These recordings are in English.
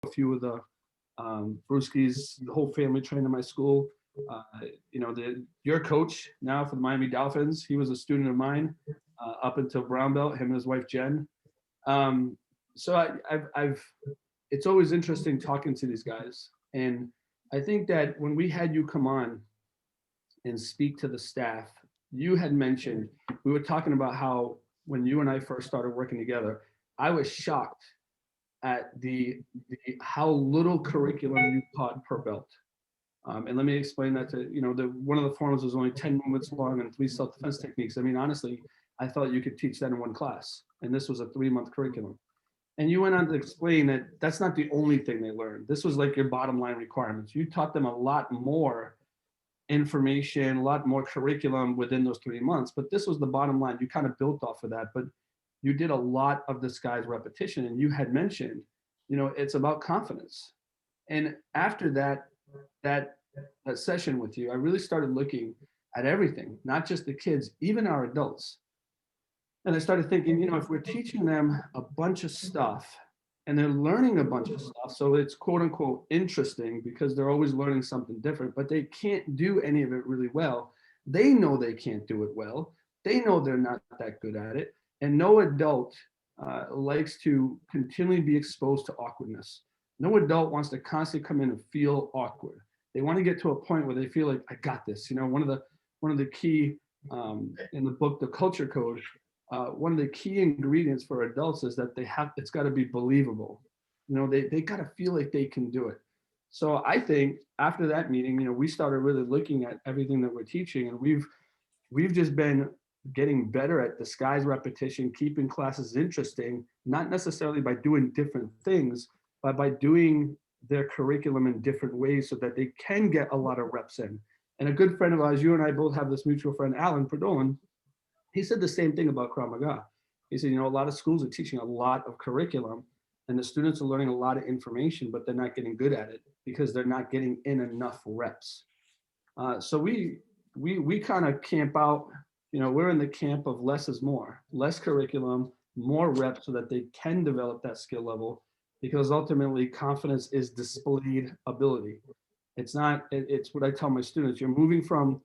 a few of the Brewskis, the whole family trained in my school. Your coach now for the Miami Dolphins, he was a student of mine up until brown belt, him and his wife Jen. So I've it's always interesting talking to these guys, and I think that when we had you come on and speak to the staff, you had mentioned, we were talking about how when you and I first started working together, I was shocked at the how little curriculum you taught per belt. And let me explain that to, one of the forums was only 10 movements long and 3 self-defense techniques. I mean, honestly, I thought you could teach that in one class, and this was a 3-month curriculum. And you went on to explain that that's not the only thing they learned. This was like your bottom line requirements. You taught them a lot more information, a lot more curriculum within those 3 months, but this was the bottom line. You kind of built off of that, but you did a lot of this guy's repetition, and you had mentioned, it's about confidence. And after that session with you, I really started looking at everything, not just the kids, even our adults. And I started thinking, if we're teaching them a bunch of stuff and they're learning a bunch of stuff, so it's quote unquote interesting because they're always learning something different, but they can't do any of it really well. They know they can't do it well. They know they're not that good at it. And no adult likes to continually be exposed to awkwardness. No adult wants to constantly come in and feel awkward. They want to get to a point where they feel like, I got this. One of the key in the book, The Culture Code, one of the key ingredients for adults is that it's got to be believable. They got to feel like they can do it. So I think after that meeting, we started really looking at everything that we're teaching, and we've just been getting better at disguise repetition, keeping classes interesting, not necessarily by doing different things, but by doing their curriculum in different ways so that they can get a lot of reps in. And a good friend of ours, you and I both have this mutual friend, Alan Perdolan, he said the same thing about Krav Maga. He said, a lot of schools are teaching a lot of curriculum and the students are learning a lot of information, but they're not getting good at it because they're not getting in enough reps. So we kind of camp out, we're in the camp of less is more, less curriculum, more reps so that they can develop that skill level, because ultimately confidence is displayed ability. It's what I tell my students, you're moving from,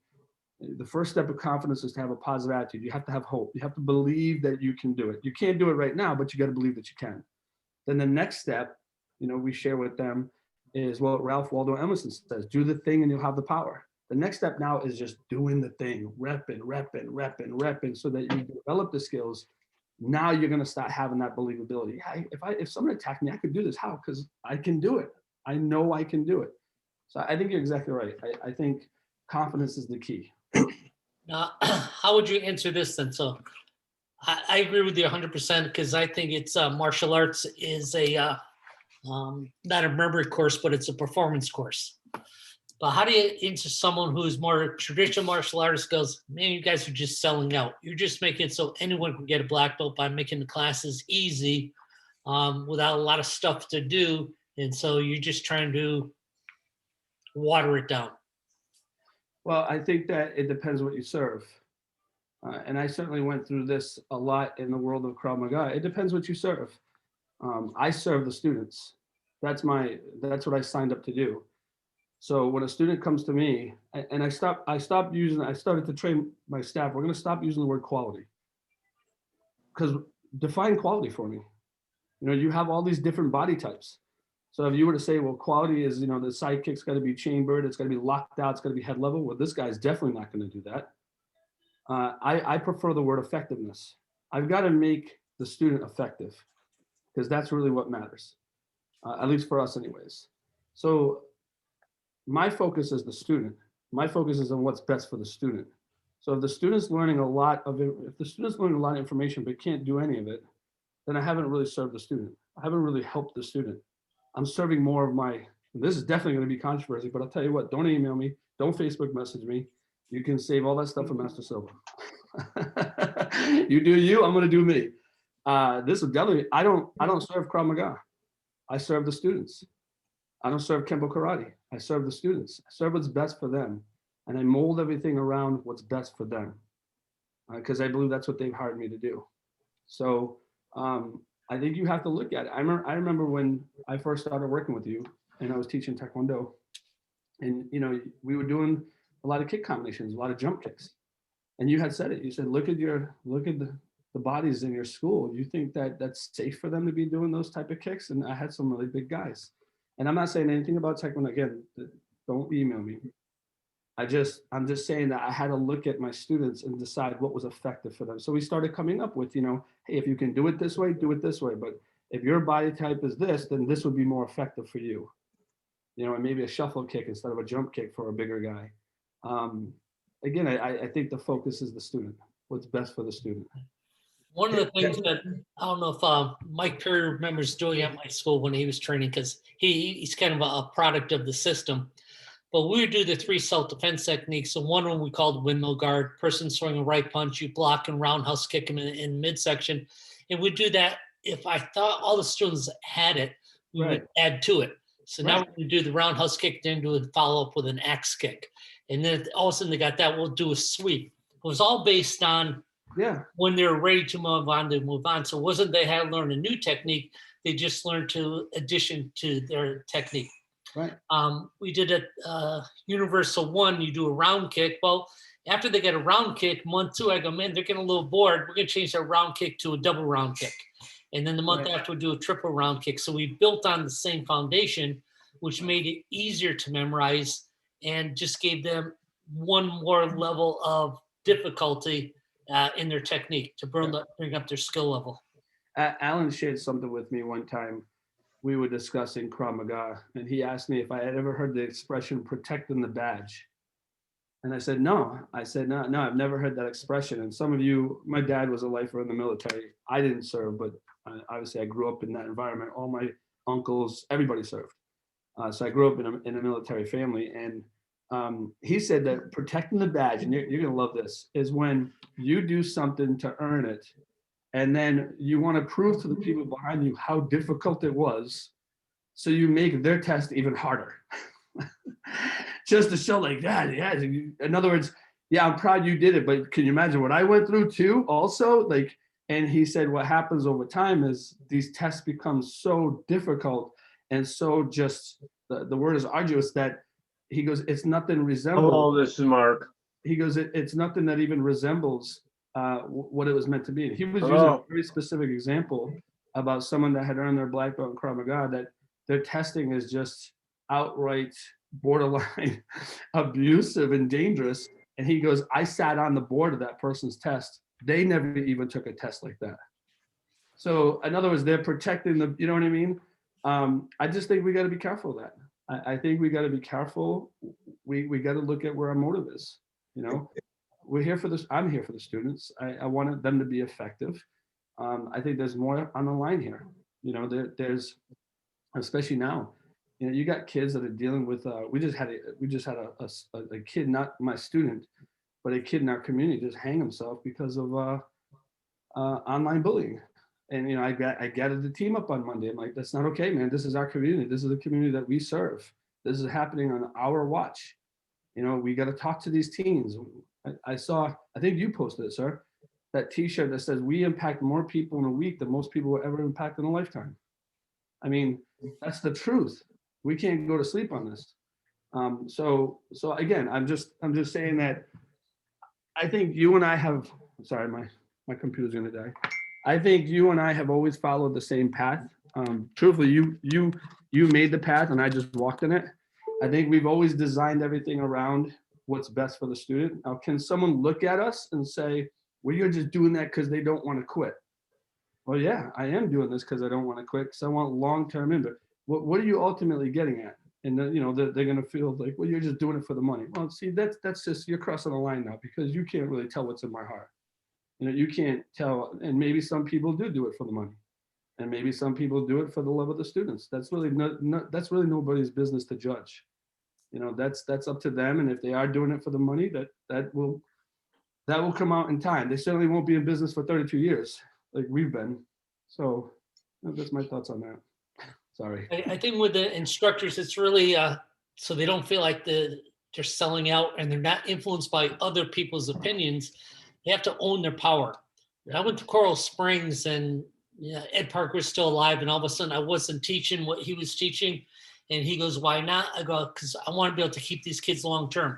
the first step of confidence is to have a positive attitude. You have to have hope. You have to believe that you can do it. You can't do it right now, but you got to believe that you can. Then the next step, we share with them is what Ralph Waldo Emerson says, do the thing and you'll have the power. The next step now is just doing the thing, repping, so that you develop the skills. Now you're going to start having that believability. If someone attacked me, I could do this. How? Because I can do it. I know I can do it. So I think you're exactly right. I think confidence is the key. Now, how would you answer this then? So I agree with you 100% because I think it's martial arts is a not a memory course, but it's a performance course. But how do you answer someone who's more traditional martial artist goes, man, you guys are just selling out. You're just making it so anyone can get a black belt by making the classes easy without a lot of stuff to do. And so you're just trying to water it down. Well, I think that it depends what you serve. And I certainly went through this a lot in the world of Krav Maga. It depends what you serve. I serve the students. That's what I signed up to do. So when a student comes to me, and I started to train my staff, we're going to stop using the word quality. Because define quality for me. You have all these different body types. So if you were to say, well, quality is, the sidekick's got to be chambered, it's got to be locked out, it's got to be head level. Well, this guy's definitely not going to do that. I prefer the word effectiveness. I've got to make the student effective because that's really what matters, at least for us anyways. So my focus is the student. My focus is on what's best for the student. So if the student's learning a lot of information but can't do any of it, then I haven't really served the student. I haven't really helped the student. I'm serving more of this is definitely going to be controversy, but I'll tell you what, don't email me, don't Facebook message me. You can save all that stuff for Master Silva. You do you, I'm going to do me. This is definitely, I don't serve Krav Maga. I serve the students. I don't serve Kempo Karate. I serve the students. I serve what's best for them. And I mold everything around what's best for them. Because I believe that's what they've hired me to do. So I think you have to look at it. I remember when I first started working with you and I was teaching Taekwondo, and we were doing a lot of kick combinations, a lot of jump kicks. And you had said it. You said, look at the bodies in your school. You think that that's safe for them to be doing those type of kicks? And I had some really big guys. And I'm not saying anything about Taekwondo. Again, don't email me. I'm just saying that I had to look at my students and decide what was effective for them. So we started coming up with, hey, if you can do it this way, do it this way. But if your body type is this, then this would be more effective for you. And maybe a shuffle kick instead of a jump kick for a bigger guy. Again, I think the focus is the student. What's best for the student. One of the things that I don't know if Mike Perry remembers doing at my school when he was training, because he's kind of a product of the system. But we would do the 3 self-defense techniques. So one of them we called windmill guard, person throwing a right punch, you block and roundhouse kick him in midsection. And we'd do that. If I thought all the students had it, we would add to it. So now we do the roundhouse kick, then do a follow up with an axe kick. And then all of a sudden they got that, we'll do a sweep. It was all based on when they're ready to move on. So it wasn't they had learned a new technique, they just learned to addition to their technique. Right. We did a universal 1, you do a round kick. Well, after they get a round kick, month 2, I go, man, they're getting a little bored. We're going to change their round kick to a double round kick. And then the month after, we do a triple round kick. So we built on the same foundation, which made it easier to memorize and just gave them one more level of difficulty in their technique to bring up their skill level. Alan shared something with me one time. We were discussing Krav Maga, and he asked me if I had ever heard the expression protecting the badge. And I said, no. I said, no, I've never heard that expression. And some of you, my dad was a lifer in the military. I didn't serve, but obviously I grew up in that environment. All my uncles, everybody served. So I grew up in a military family. And he said that protecting the badge, and you're going to love this, is when you do something to earn it. And then you want to prove to the people behind you how difficult it was. So you make their test even harder. Just to show like that. Yeah. In other words, yeah, I'm proud you did it, but can you imagine what I went through too also? And he said what happens over time is these tests become so difficult and so just, the word is arduous, that he goes, it's nothing resembles. Hello, this is Mark. He goes, it's nothing that even resembles what it was meant to be. He was using a very specific example about someone that had earned their black belt in Krav Maga, that their testing is just outright borderline abusive and dangerous. And he goes, I sat on the board of that person's test. They never even took a test like that. So in other words, they're protecting the, you know what I mean? I just think we got to be careful of that. I think we got to be careful. We got to look at where our motive is. We're here for this. I'm here for the students. I wanted them to be effective. I think there's more on the line here. There's, especially now, you got kids that are dealing with. We just had a kid, not my student, but a kid in our community just hang himself because of online bullying. And I gathered the team up on Monday. I'm like, that's not okay, man. This is our community. This is the community that we serve. This is happening on our watch. We got to talk to these teens. I saw, I think you posted it, sir, that T-shirt that says we impact more people in a week than most people will ever impact in a lifetime. I mean, that's the truth. We can't go to sleep on this. So again, I'm just saying that I think you and I have. Sorry, my computer's gonna die. I think you and I have always followed the same path. Truthfully, you made the path and I just walked in it. I think we've always designed everything around what's best for the student. Now, can someone look at us and say, well, you're just doing that because they don't want to quit? Well, yeah, I am doing this because I don't want to quit, because I want long-term input. What are you ultimately getting at? And then, they're going to feel like, well, you're just doing it for the money. Well, see, that's just, you're crossing the line now, because you can't really tell what's in my heart. You can't tell, and maybe some people do it for the money. And maybe some people do it for the love of the students. That's really that's really nobody's business to judge. That's up to them. And if they are doing it for the money, that will come out in time. They certainly won't be in business for 32 years like we've been. So that's my thoughts on that. Sorry. I think with the instructors, it's really so they don't feel like they're selling out and they're not influenced by other people's opinions. They have to own their power. I went to Coral Springs, and Yeah, Ed Parker was still alive, and all of a sudden I wasn't teaching what he was teaching. And he goes, "Why not?" I go, "Because I want to be able to keep these kids long term.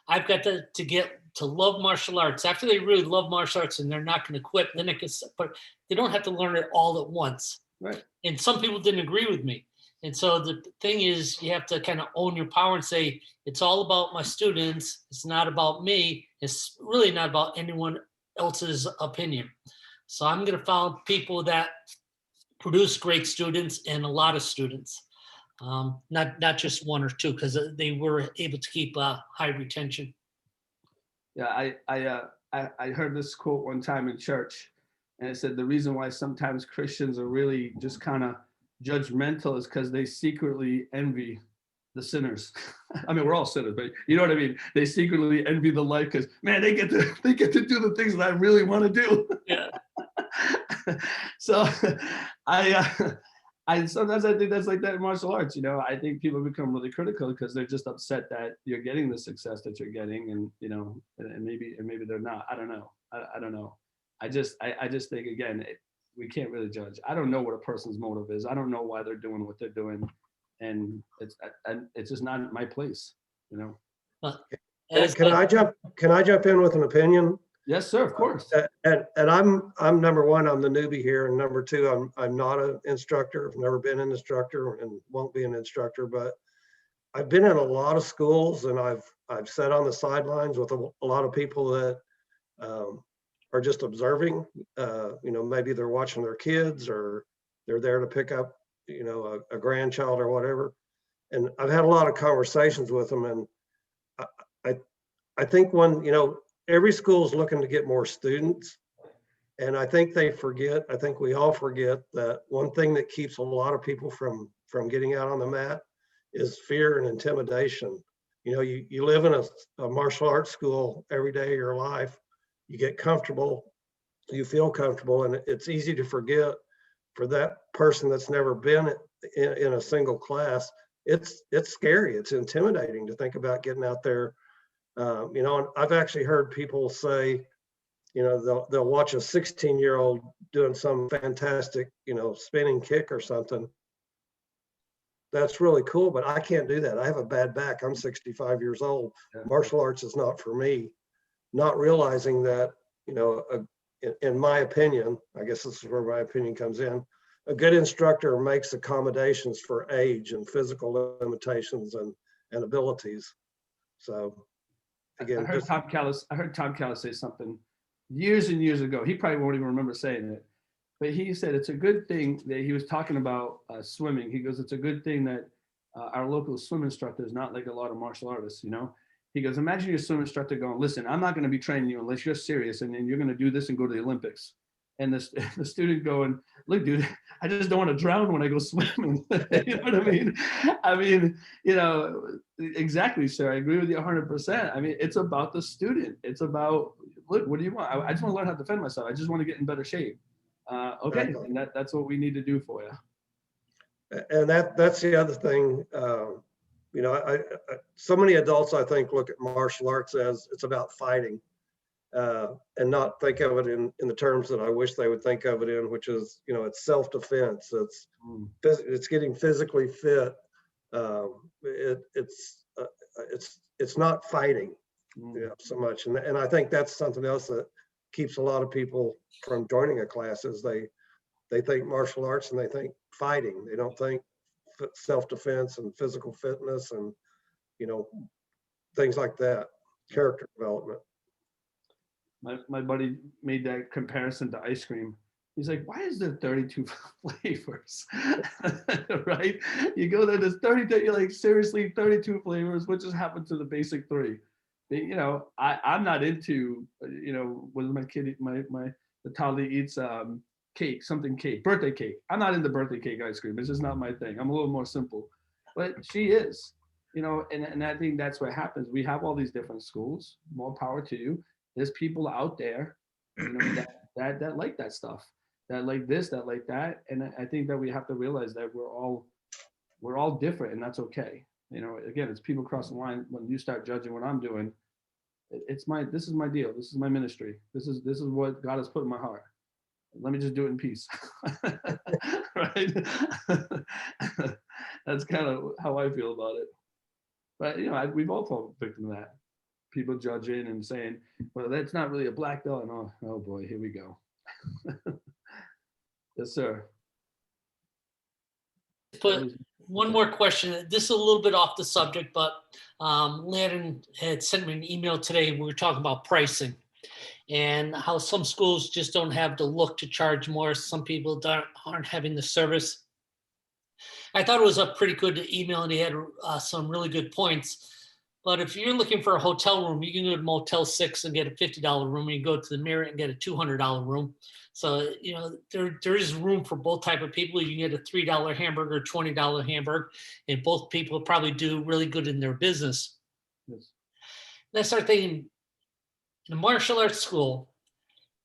I've got to get to love martial arts. After they really love martial arts and they're not going to quit, then it can, but they don't have to learn it all at once." Right. And some people didn't agree with me. And so the thing is, you have to kind of own your power and say, it's all about my students. It's not about me. It's really not about anyone else's opinion. So I'm going to follow people that produce great students and a lot of students, not just one or two, because they were able to keep high retention. Yeah, I heard this quote one time in church, and it said the reason why sometimes Christians are really just kind of judgmental is because they secretly envy the sinners. I mean, we're all sinners, but you know what I mean. They secretly envy the life because man, they get to do the things that I really want to do. Yeah. So I sometimes I think that's like that in martial arts. You know, I think people become really critical because they're just upset that you're getting the success that you're getting, and you know, and maybe they're not. I don't know. I don't know. I just think again, we can't really judge. I don't know what a person's motive is. I don't know why they're doing what they're doing, and it's just not my place. You know. But Can I jump in with an opinion? Yes, sir. Of course. And I'm number one, I'm the newbie here, and number two, I'm not an instructor. I've never been an instructor and won't be an instructor, but I've been in a lot of schools, and I've sat on the sidelines with a lot of people that are just observing. You know, maybe they're watching their kids, or they're there to pick up, you know, a grandchild or whatever. And I've had a lot of conversations with them, and I I think you know, every school is looking to get more students. And I think they forget, I think we all forget that one thing that keeps a lot of people from getting out on the mat is fear and intimidation. You know, you live in a martial arts school every day of your life, you get comfortable, you feel comfortable, and it's easy to forget for that person that's never been in a single class. It's scary, it's intimidating to think about getting out there. You know, and I've actually heard people say, you know, they'll watch a 16-year-old doing some fantastic, you know, spinning kick or something. That's really cool, but I can't do that. I have a bad back. I'm 65 years old. Yeah. Martial arts is not for me. Not realizing that, you know, in my opinion, I guess this is where my opinion comes in, a good instructor makes accommodations for age and physical limitations and abilities. So again, I heard Tom Callis say something years and years ago. He probably won't even remember saying it, but he said it's a good thing that he was talking about swimming. He goes, it's a good thing that our local swim instructor is not like a lot of martial artists, you know. He goes, imagine your swim instructor going, listen, I'm not going to be training you unless you're serious, and then you're going to do this and go to the Olympics. And the student going, look, dude, I just don't want to drown when I go swimming. You know what I mean? I mean, you know, exactly, sir. I agree with you 100%. I mean, it's about the student. It's about, look, what do you want? I just want to learn how to defend myself. I just want to get in better shape. Okay, Exactly. and that's what we need to do for you. And that's the other thing. You know, so many adults, I think, look at martial arts as it's about fighting, and not think of it in the terms that I wish they would think of it in, which is, you know, it's self-defense. It's getting physically fit. It's not fighting, you know, so much. And I think that's something else that keeps a lot of people from joining a class is they think martial arts and they think fighting. They don't think self-defense and physical fitness and, you know, things like that, character development. My buddy made that comparison to ice cream. He's like, why is there 32 flavors? Right? You go there, there's 32, you're like, seriously, 32 flavors, what just happened to the basic 3? You know, I'm not into, you know, when my kid, the toddler eats cake, birthday cake. I'm not into birthday cake ice cream. It's just not my thing. I'm a little more simple. But she is, you know, and I think that's what happens. We have all these different schools, more power to you. There's people out there, you know, that like that stuff, that like this, that like that. And I think that we have to realize that we're all different, and that's okay. You know, again, it's people cross the line when you start judging what I'm doing. This is my deal. This is my ministry. This is what God has put in my heart. let me just do it in peace. Right? That's kind of how I feel about it. But we've all fallen victim to that. People judging and saying, well, that's not really a black belt. And oh boy, here we go. Yes, sir. But one more question. This is a little bit off the subject, but Landon had sent me an email today. We were talking about pricing and how some schools just don't have the look to charge more. Some people aren't having the service. I thought it was a pretty good email, and he had some really good points. But if you're looking for a hotel room, you can go to Motel 6 and get a $50 room. You can go to the Marriott and get a $200 room. So, there is room for both type of people. You can get a $3 hamburger, $20 hamburger, and both people probably do really good in their business. Yes. And I start thinking, in a martial arts school,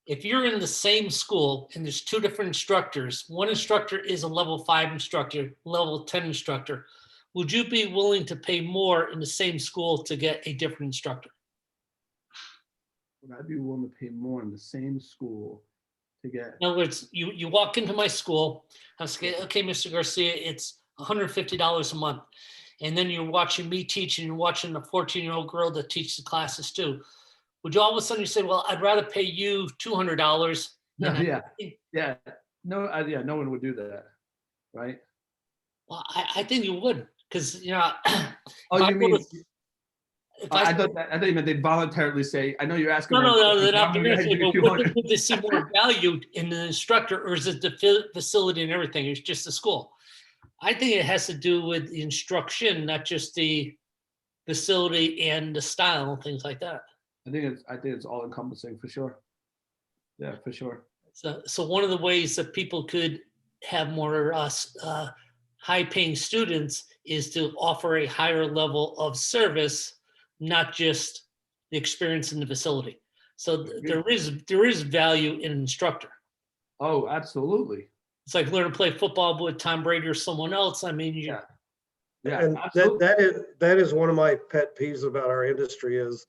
if you're in the same school and there's two different instructors, one instructor is a level 5 instructor, level 10 instructor, would you be willing to pay more in the same school to get a different instructor? Would I be willing to pay more in the same school to get? In other words, you walk into my school, I say, okay, Mr. Garcia, it's $150 a month. And then you're watching me teach and you're watching a 14-year-old girl that teaches the classes too. Would you all of a sudden say, well, I'd rather pay you $200? No, yeah. No, no one would do that, right? Well, I think you would, because Oh, you mean? I thought you meant they'd voluntarily say, I know you're asking. No, they're not voluntarily, but would they see more value in the instructor, or is it the facility and everything? It's just the school. I think it has to do with the instruction, not just the facility and the style and things like that. I think it's all encompassing for sure. Yeah, for sure. So one of the ways that people could have more high-paying students is to offer a higher level of service, not just the experience in the facility. So there is value in an instructor. Oh, absolutely. It's like learn to play football with Tom Brady or someone else. I mean, yeah, and that is one of my pet peeves about our industry is,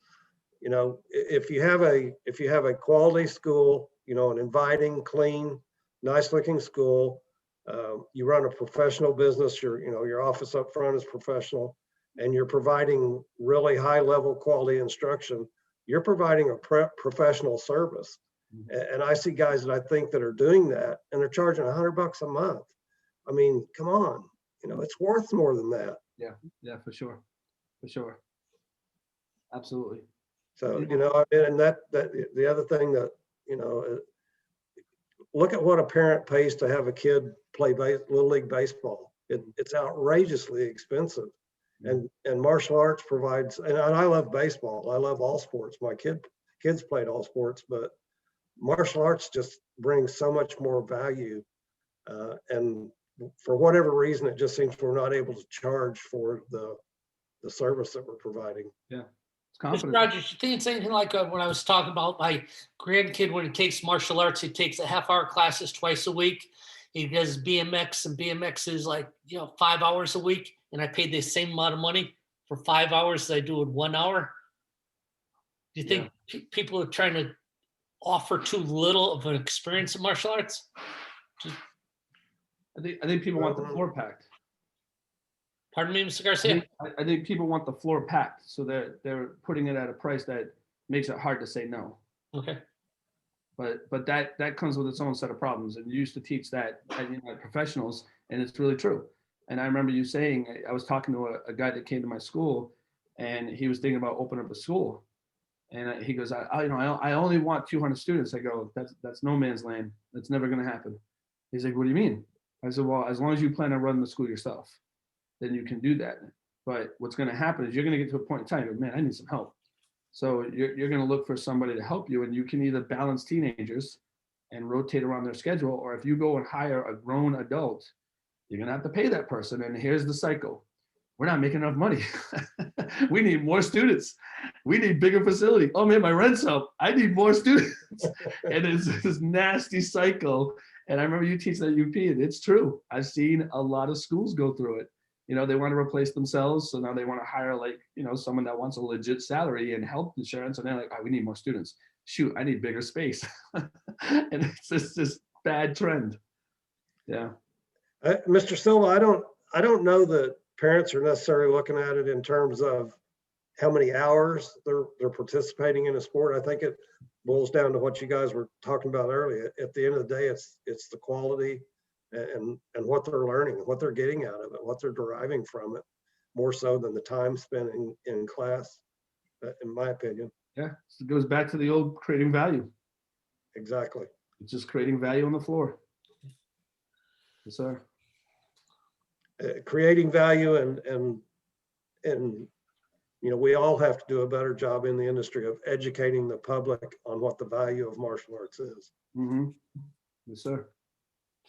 if you have a quality school, an inviting, clean, nice looking school, you run a professional business, your office up front is professional, and you're providing really high level quality instruction, you're providing a professional service. Mm-hmm. And I see guys that I think that are doing that and they're charging $100 a month. I mean, come on, it's worth more than that. Yeah, for sure. Absolutely. So, and that the other thing that, look at what a parent pays to have a kid play Little League baseball. It's outrageously expensive. And martial arts provides, and I love baseball. I love all sports. My kids played all sports, but martial arts just brings so much more value. And for whatever reason, it just seems we're not able to charge for the service that we're providing. Yeah. Mr. Rogers, you think it's anything like when I was talking about my grandkid when he takes martial arts, he takes a half-hour classes twice a week. He does BMX, and BMX is like 5 hours a week, and I paid the same amount of money for 5 hours as I do in 1 hour. Do you think people are trying to offer too little of an experience in martial arts? I think people want the floor packed. Pardon me, Mr. Garcia? I think people want the floor packed, so they're putting it at a price that makes it hard to say no. Okay. But that comes with its own set of problems, and you used to teach that at professionals, and it's really true. And I remember you saying, I was talking to a guy that came to my school, and he was thinking about opening up a school, and he goes, I only want 200 students. I go, that's no man's land. That's never going to happen. He's like, what do you mean? I said, well, as long as you plan on running the school yourself, then you can do that. But what's going to happen is you're going to get to a point in time, man, I need some help. So you're going to look for somebody to help you, and you can either balance teenagers and rotate around their schedule, or if you go and hire a grown adult, you're going to have to pay that person. And here's the cycle. We're not making enough money. We need more students. We need bigger facility. Oh man, my rent's up. I need more students. And it's this nasty cycle. And I remember you teaching at UP, and it's true. I've seen a lot of schools go through it. They want to replace themselves. So now they want to hire someone that wants a legit salary and health insurance. And they're like, oh, we need more students. Shoot, I need bigger space. And it's just this bad trend. Yeah. Mr. Silva, I don't know that parents are necessarily looking at it in terms of how many hours they're participating in a sport. I think it boils down to what you guys were talking about earlier. At the end of the day, it's the quality and what they're learning, what they're getting out of it, what they're deriving from it, more so than the time spent in class, in my opinion. Yeah. It goes back to the old creating value. Exactly. It's just creating value on the floor. Yes, sir. Creating value and you know, we all have to do a better job in the industry of educating the public on what the value of martial arts is. Mm-hmm. Yes, sir.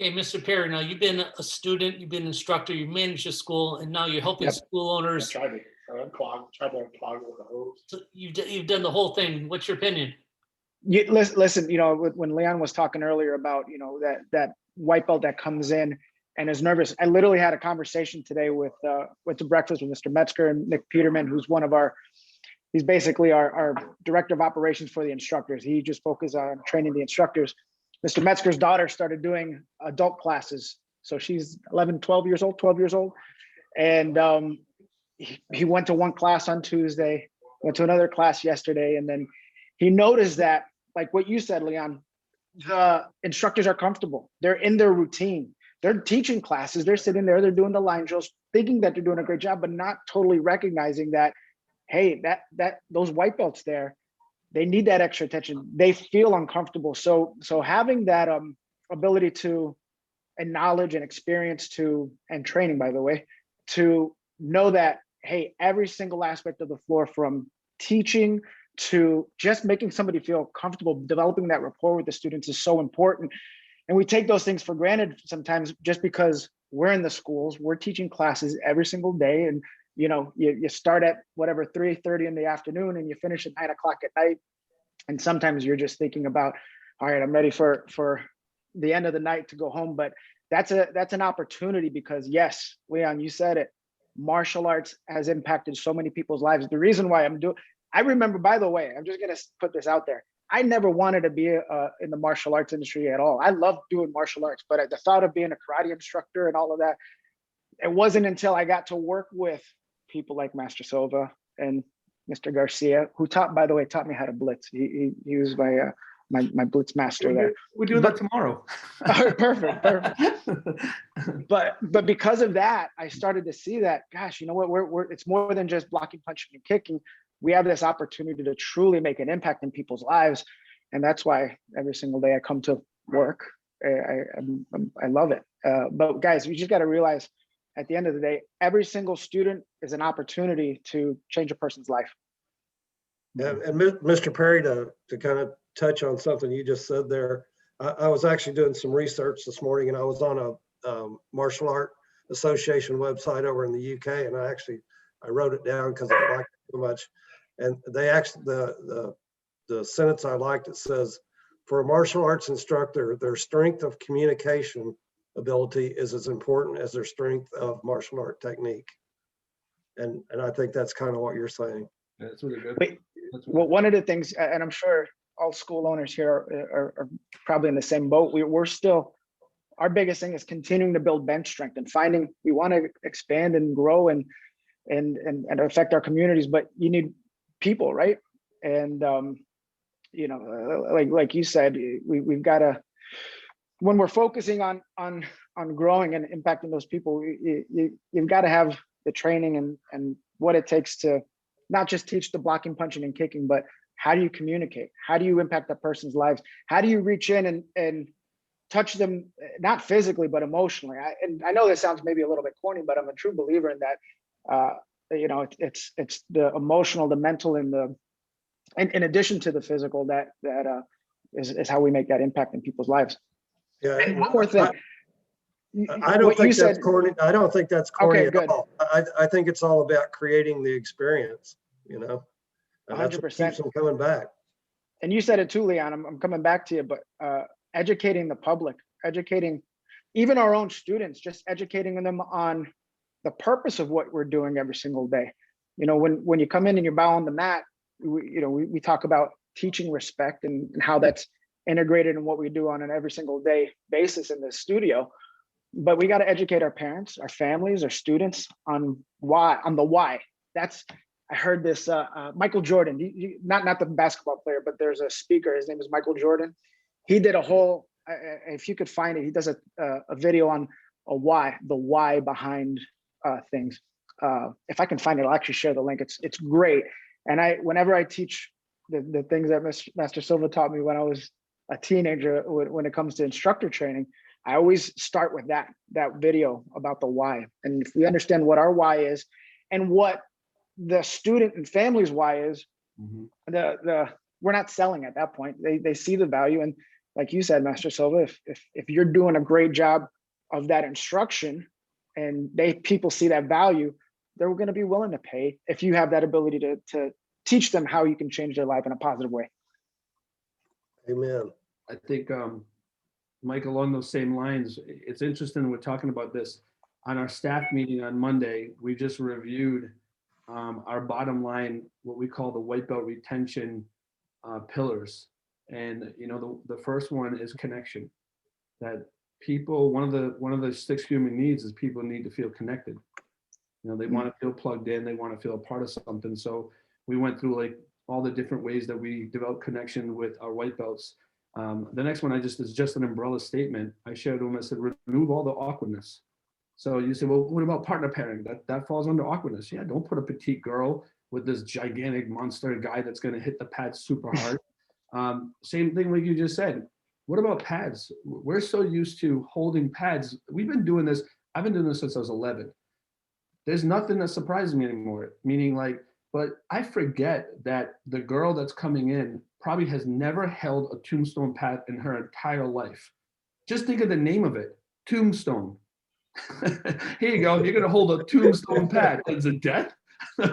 Okay, Mr. Perry, now you've been a student, you've been an instructor, you managed a school, and now you're helping Yep. school owners. Try to unclog with the hose. So you've done the whole thing. What's your opinion? Listen, you know, when Leon was talking earlier about, you know, that white belt that comes in and is nervous. I literally had a conversation today with went to breakfast with Mr. Metzger and Nick Peterman, who's he's basically our director of operations for the instructors. He just focuses on training the instructors. Mr. Metzger's daughter started doing adult classes. So she's 12 years old. And he went to one class on Tuesday, went to another class yesterday. And then he noticed that, like what you said, Leon, the instructors are comfortable. They're in their routine. They're teaching classes. They're sitting there, they're doing the line drills, thinking that they're doing a great job, but not totally recognizing that, hey, those white belts there, they need that extra attention. They feel uncomfortable. So having that ability to, and knowledge and experience and training, by the way, to know that, hey, every single aspect of the floor, from teaching to just making somebody feel comfortable, developing that rapport with the students, is so important. And we take those things for granted sometimes, just because we're in the schools, we're teaching classes every single day. And, you know, you start at whatever, 3:30 in the afternoon and you finish at 9 o'clock at night. And sometimes you're just thinking about, all right, I'm ready for the end of the night to go home. But that's an opportunity, because yes, Leon, you said it, martial arts has impacted so many people's lives. The reason why I remember, by the way, I'm just going to put this out there. I never wanted to be in the martial arts industry at all. I loved doing martial arts, but the thought of being a karate instructor and all of that, it wasn't until I got to work with people like Master Silva and Mr. Garcia, who taught me how to blitz. He was my blitz master there. We're doing that tomorrow. Perfect. But because of that, I started to see that, gosh, you know what, it's more than just blocking, punching, and kicking. We have this opportunity to truly make an impact in people's lives. And that's why every single day I come to work. I love it. But guys, you just got to realize, at the end of the day, every single student is an opportunity to change a person's life. And Mr. Perry, to kind of touch on something you just said there, I was actually doing some research this morning, and I was on a martial art association website over in the UK, and I wrote it down because I liked it so much. And they actually, the sentence I liked, it says, for a martial arts instructor, their strength of communication ability is as important as their strength of martial art technique. And I think that's kind of what you're saying. Yeah, that's really good. Well, one of the things, and I'm sure all school owners here are probably in the same boat. We're still, our biggest thing is continuing to build bench strength and finding, we want to expand and grow and affect our communities, but you need people, right? And you know, like you said, we've got to, when we're focusing on growing and impacting those people, you've got to have the training and what it takes to not just teach the blocking, punching, and kicking, but how do you communicate? How do you impact that person's lives? How do you reach in and touch them, not physically, but emotionally? I know this sounds maybe a little bit corny, but I'm a true believer in that. You know, it's the emotional, the mental, and in addition to the physical, that is how we make that impact in people's lives. Yeah. And one more thing. I don't think that's said, corny. I don't think that's corny okay, at good. all. I think it's all about creating the experience, you know, and that's what 100%. keeps them coming back. And you said it too, Leon, I'm coming back to you, but educating the public, educating even our own students, just educating them on the purpose of what we're doing every single day. You know, when you come in and you bow on the mat, we talk about teaching respect and how that's integrated in what we do on an every single day basis in the studio. But we got to educate our parents, our families, our students on the why. I heard this, Michael Jordan, not the basketball player, but there's a speaker, his name is Michael Jordan. He did a whole, if you could find it, he does a video on the why behind things. If I can find it, I'll actually share the link. It's great. And whenever I teach the things that Master Silva taught me when I was a teenager, when it comes to instructor training, I always start with that video about the why. And if we understand what our why is and what the student and family's why is, we're not selling at that point. They see the value. And like you said, Master Silva, if you're doing a great job of that instruction and people see that value, they're going to be willing to pay if you have that ability to teach them how you can change their life in a positive way. Amen. I think, Mike, along those same lines, it's interesting we're talking about this. On our staff meeting on Monday, we just reviewed our bottom line, what we call the white belt retention pillars. And the first one is connection. That people, one of the 6 human needs is people need to feel connected. They want to feel plugged in, they want to feel a part of something. So we went through like all the different ways that we develop connection with our white belts. The next one is just an umbrella statement. I shared with them, I said, remove all the awkwardness. So you say, well, what about partner pairing? That falls under awkwardness. Yeah, don't put a petite girl with this gigantic monster guy that's going to hit the pads super hard. Same thing like you just said. What about pads? We're so used to holding pads. We've been doing this. I've been doing this since I was 11. There's nothing that surprises me anymore. Meaning but I forget that the girl that's coming in probably has never held a tombstone pad in her entire life. Just think of the name of it, tombstone. Here you go. You're going to hold a tombstone pad. Is it death?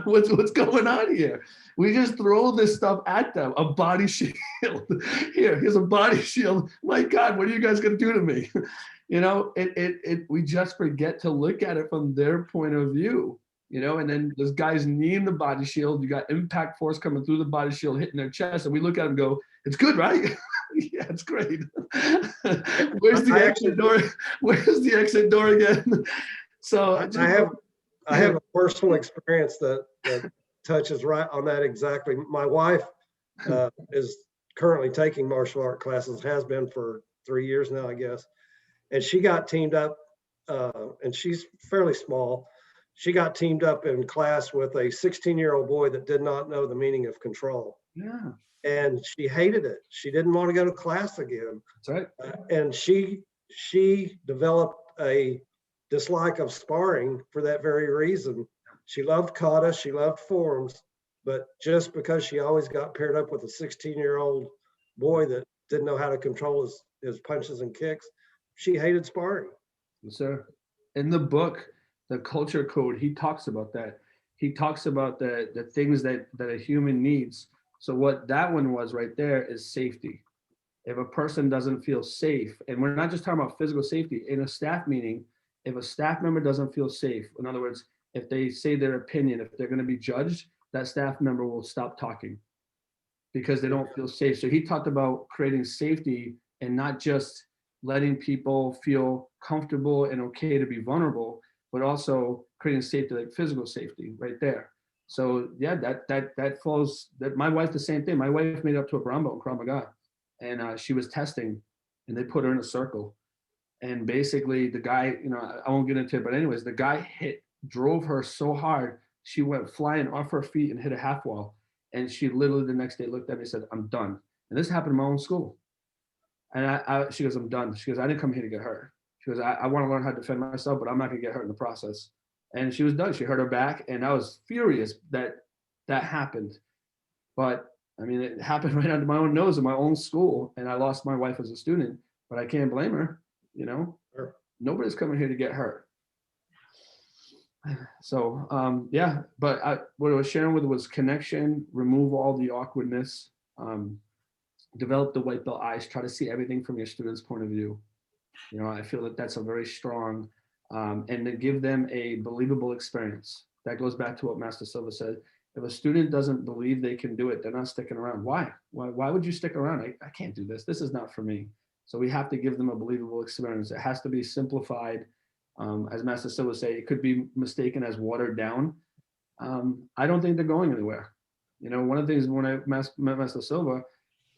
What's going on here? We just throw this stuff at them. A body shield. Here's a body shield. My God, what are you guys going to do to me? We just forget to look at it from their point of view. And then this guy's knee in the body shield. You got impact force coming through the body shield, hitting their chest, and we look at them and go, "It's good, right?" Yeah, it's great. Where's the exit door? Where's the exit door again? So I have a personal experience that touches right on that exactly. My wife is currently taking martial art classes, has been for 3 years now, I guess. And she got teamed up, and she's fairly small. She got teamed up in class with a 16-year-old boy that did not know the meaning of control. Yeah. And she hated it. She didn't want to go to class again. That's right. And she developed a dislike of sparring for that very reason. She loved kata, she loved forms, but just because she always got paired up with a 16-year-old boy that didn't know how to control his punches and kicks, she hated sparring. Yes, sir. In the book, The Culture Code, he talks about that. He talks about the things that a human needs. So what that one was right there is safety. If a person doesn't feel safe, and we're not just talking about physical safety, in a staff meeting, if a staff member doesn't feel safe, in other words, if they say their opinion, if they're going to be judged, that staff member will stop talking because they don't feel safe. So he talked about creating safety and not just letting people feel comfortable and okay to be vulnerable, but also creating safety, like physical safety right there. So yeah, that falls, that my wife, the same thing. My wife made it up to a brown belt in Krav Maga, and she was testing, and they put her in a circle. And basically the guy, I won't get into it, but anyways, the guy drove her so hard, she went flying off her feet and hit a half wall. And she literally the next day looked at me and said, "I'm done." And this happened in my own school. And she goes, "I'm done." She goes, "I didn't come here to get hurt." She goes, I want to learn how to defend myself, but I'm not going to get hurt in the process. And she was done. She hurt her back. And I was furious that happened. But I mean, it happened right under my own nose in my own school. And I lost my wife as a student, but I can't blame her. Sure. Nobody's coming here to get hurt. So, yeah, but what I was sharing with was connection, remove all the awkwardness, develop the white belt eyes, try to see everything from your student's point of view. I feel that that's a very strong, and to give them a believable experience. That goes back to what Master Silva said. If a student doesn't believe they can do it, they're not sticking around. Why would you stick around? I can't do this. This is not for me. So we have to give them a believable experience. It has to be simplified. As Master Silva say, it could be mistaken as watered down. I don't think they're going anywhere. You know, one of the things when I met Master Silva,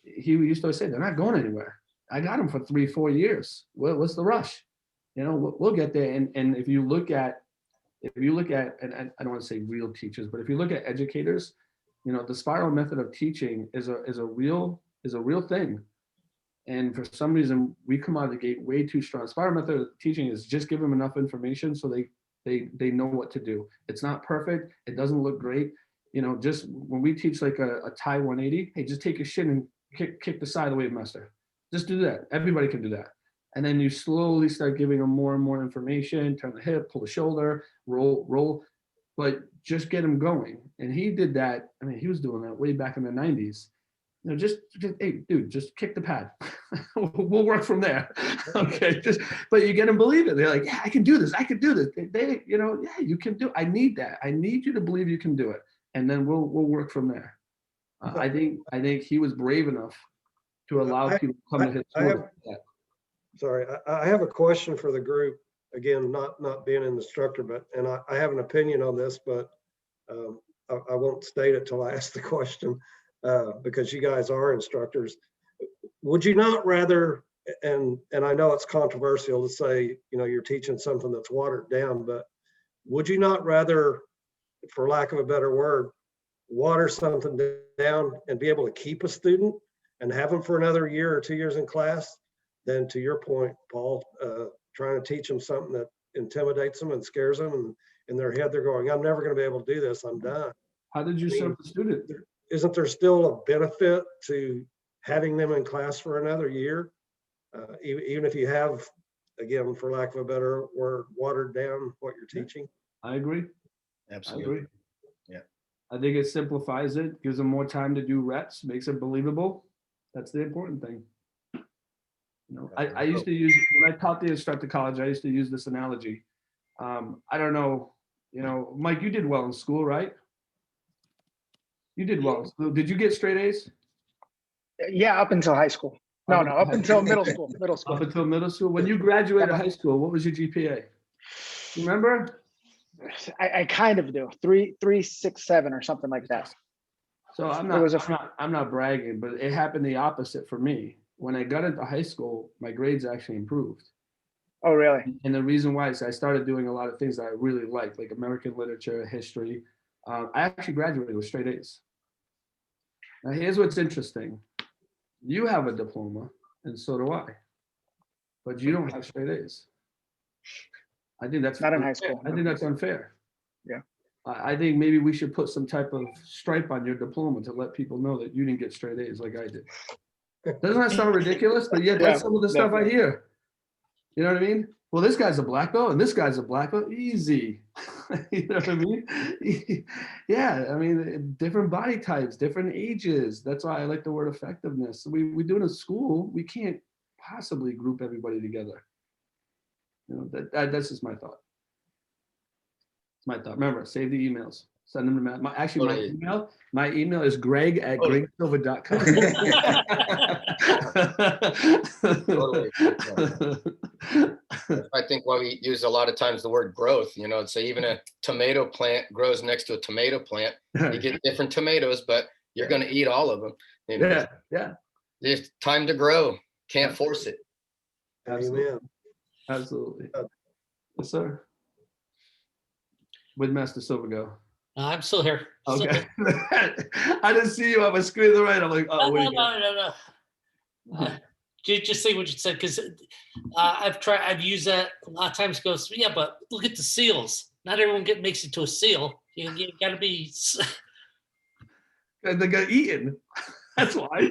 he used to say, they're not going anywhere. I got them for 3-4 years. What's the rush? You know, we'll get there. And if you look at, and I don't want to say real teachers, but if you look at educators, you know, the spiral method of teaching is a real thing. And for some reason, we come out of the gate way too strong. Spiral method of teaching is just give them enough information so they know what to do. It's not perfect. It doesn't look great. You know, just when we teach like a tie 180, hey, just take your shin and kick the side of the wave master. Just do that. Everybody can do that. And then you slowly start giving them more and more information, turn the hip, pull the shoulder, roll, but just get them going. And he did that. I mean, he was doing that way back in the 90s. You know, just hey, dude, just kick the pad. We'll work from there. Okay, but you get them believe it. They're like, yeah, I can do this. I can do this. They, you know, yeah, you can do. I need that. I need you to believe you can do it, and then we'll work from there. I think he was brave enough to allow people to come to his school. Sorry, I have a question for the group. Again, not being an instructor, but I have an opinion on this, but I won't state it till I ask the question because you guys are instructors. Would you not rather? And I know it's controversial to say, you know, you're teaching something that's watered down, but would you not rather, for lack of a better word, water something down and be able to keep a student and have them for another year or 2 years in class? Then to your point, Paul, trying to teach them something that intimidates them and scares them, and in their head they're going, I'm never going to be able to do this, I'm done. How did you serve the student? Isn't there still a benefit to having them in class for another year? Even if you have, again, for lack of a better word, watered down what you're teaching? I agree. Absolutely. I agree. Yeah. I think it simplifies it, gives them more time to do reps, makes it believable. That's the important thing. You know, I used to use, when I taught the instructor college, I used to use this analogy. I don't know, you know, Mike, you did well in school, right? You did well in school. Did you get straight A's? Yeah, up until high school. No, up until middle school. Up until middle school. When you graduated high school, what was your GPA? You remember? I kind of do 3.67 or something like that. So I'm not bragging, but it happened the opposite for me. When I got into high school, my grades actually improved. Oh, really? And the reason why is I started doing a lot of things that I really liked, like American literature, history. I actually graduated with straight A's. Now, here's what's interesting. You have a diploma, and so do I. But you don't have straight A's. I think that's Not in high school. I think that's unfair. Yeah. I think maybe we should put some type of stripe on your diploma to let people know that you didn't get straight A's like I did. Doesn't that sound ridiculous? But yet that's some of the stuff I hear. You know what I mean? Well, this guy's a black belt and this guy's a black belt. Easy. You know what I mean? Yeah, I mean, different body types, different ages. That's why I like the word effectiveness. We do it in school. We can't possibly group everybody together. You know, that's just my thought. It's my thought. Remember, save the emails. Send them to Matt. My email is greg@gregsilva.com. Totally. I think why we use a lot of times the word growth, you know, so even a tomato plant grows next to a tomato plant. You get different tomatoes, but you're going to eat all of them. You know? Yeah. There's time to grow. Can't force it. Amen. Absolutely. Yes, sir. Where'd Master Silva go? I'm still here. Okay. I didn't see you on my screen to the right. I'm like, oh, no. Just say what you said, because I've used that a lot of times. Goes, yeah, but look at the seals. Not everyone makes it to a seal. You got to be. And they got eaten. That's why.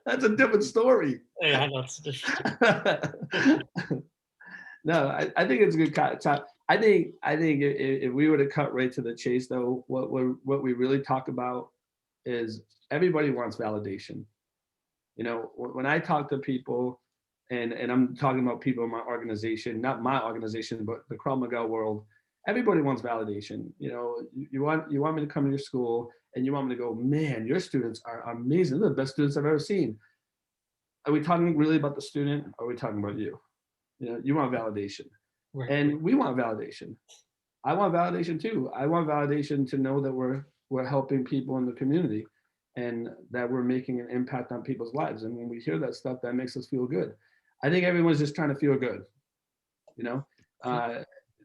That's a different story. Yeah, I know it's different. No, I think it's a good time. I think if we were to cut right to the chase, though, what we really talk about is everybody wants validation. You know, when I talk to people, and I'm talking about people in my organization, not my organization, but the Krav Maga world, everybody wants validation. You know, you want me to come to your school and you want me to go, man, your students are amazing. They're the best students I've ever seen. Are we talking really about the student? Or are we talking about you? You know, you want validation. Right. And we want validation. I want validation too. I want validation to know that we're helping people in the community and that we're making an impact on people's lives. And when we hear that stuff, that makes us feel good. I think everyone's just trying to feel good. You know,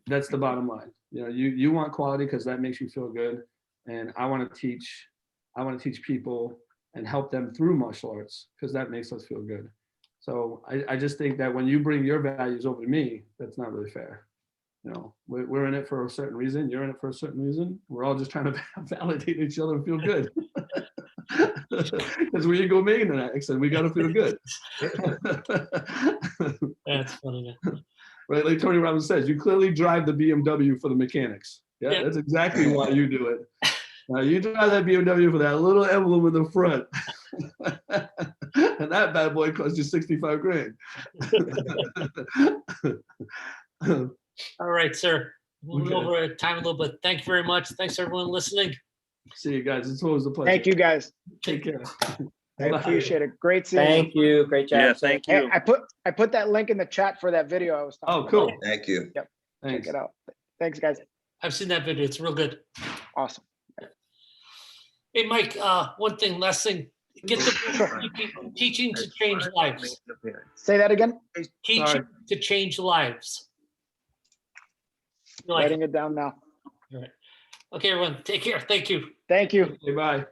that's the bottom line. You know, you want quality because that makes you feel good. And I want to teach people and help them through martial arts because that makes us feel good. So I just think that when you bring your values over to me, that's not really fair. You know, we're in it for a certain reason. You're in it for a certain reason. We're all just trying to validate each other and feel good. Because we ain't go making an accent. We got to feel good. That's funny. Right, like Tony Robbins says, you clearly drive the BMW for the mechanics. Yeah, Yeah. that's exactly why you do it. You drive that BMW for that little emblem in the front. And that bad boy cost you 65 grand. All right, sir. Moving Okay. over time a little bit. Thank you very much. Thanks everyone listening. See you guys. It's always a pleasure. Thank you, guys. Take care. I Bye. appreciate it. Great seeing you. Thank you. Great job. Yeah, sir. thank Hey, you. I put that link in the chat for that video I was talking Oh, about. cool. Thank you. Check Thanks. it out. Thanks, guys. I've seen that video. It's real good. Awesome. Hey, Mike, one thing, last thing. Get the teaching to change lives. Say that again. Teaching to change lives. You like it? Writing it down now. All right. Okay, everyone. Take care. Thank you. Thank you. Okay, bye.